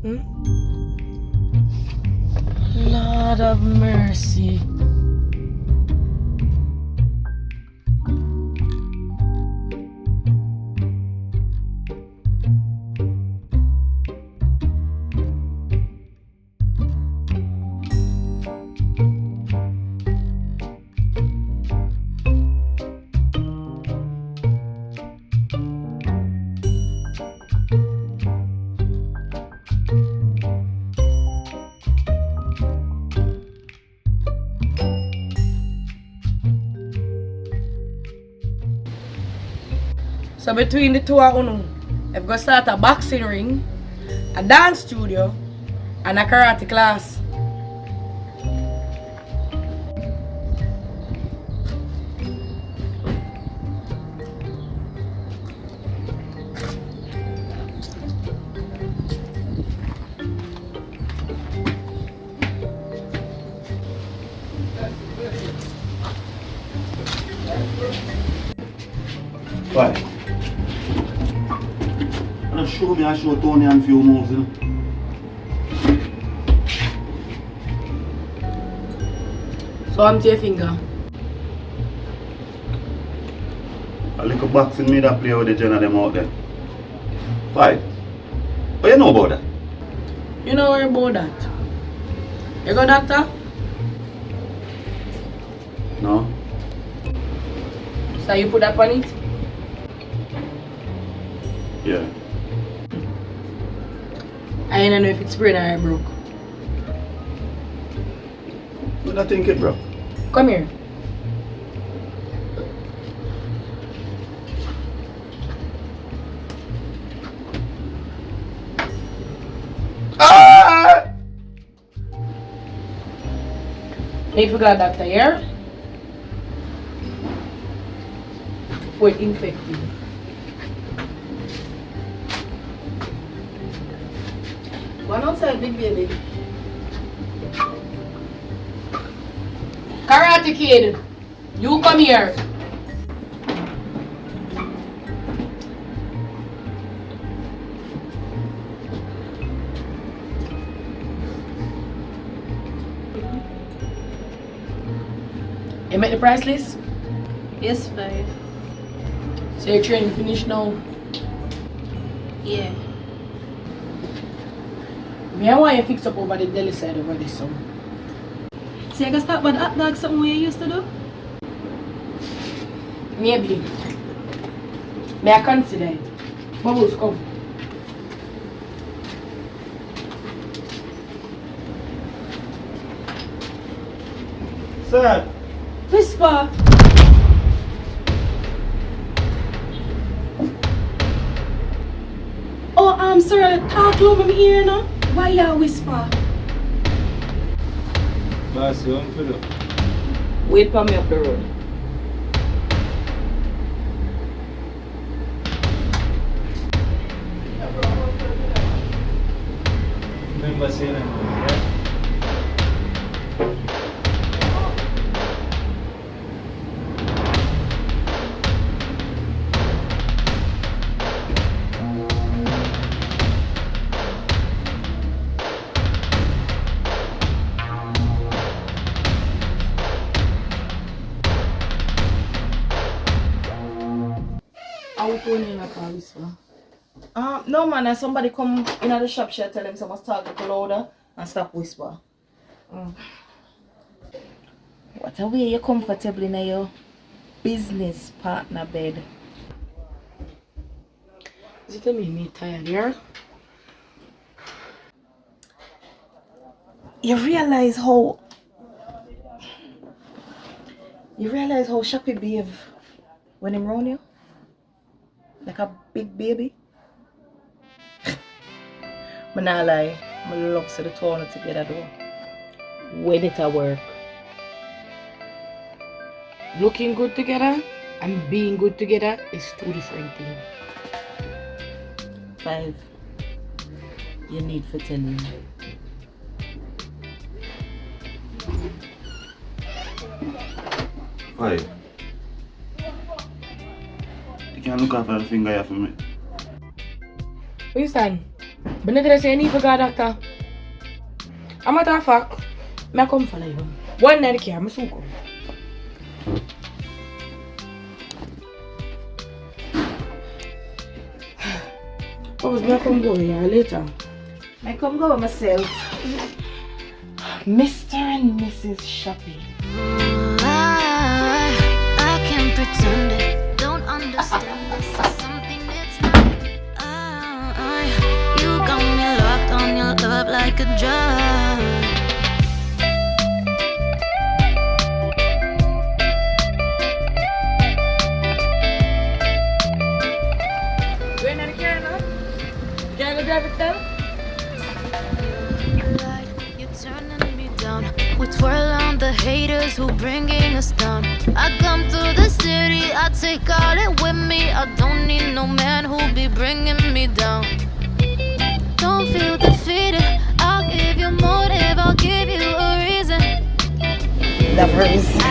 Hmm? Lord of mercy. So between the two of you, I've got to start a boxing ring, a dance studio, and a karate class. Why? Show me, I show Tony and few moves, you know. So I'm to your finger. A little boxing me that play with the gen of them out there. Fight. But you know about that? You know worry about that. You go doctor? No? So you put that on it? Yeah. I don't know if it's sprained or broke. But I think it, bro. Come here. Ah! If you got doctor here, for it infected. Go on outside, big baby. Karate kid, you come here. You make the price list? Yes, 5. So your training finished now. Yeah. Me, I want you fix up over the deli side over this summer. So I can start with hot dog, something we used to do? Maybe. May I consider it? Bubbles, come. Sir! Whisper! Oh, I'm sorry, talk over my ear now. Why you whisper? Boss, you want to do? Wait for me up the road. Remember saying that, right? How we going in a car whisper? No man, as somebody come in at the shop, she tell them someone's talking to louder and stop whisper. What a way you're comfortable in your business partner bed. Is it me tired here? You realize how Shappy behave when him round you? Like a big baby? But not lie, I love to the two of them together though. When it a work. Looking good together and being good together is two different things. 5. You need for telling. 5. You can look after the finger here for me. Where you stand? But not say you need to go doctor. A matter of fact, I come follow you. One night here, I'm soon come. What was I come go here later? I come go with myself. Mr. and Mrs. Shopping. I can't pretend it. Don't understand this is something that's not. You got me locked on your love like a drug. You ain't in the car now? Can I go drive itself? You're turning me down. We twirl on the haters who bringing us down. I come to the city, I take all it with me. I don't need no man who be bringing me down. Don't feel defeated. I'll give you motive, I'll give you a reason. Lovers.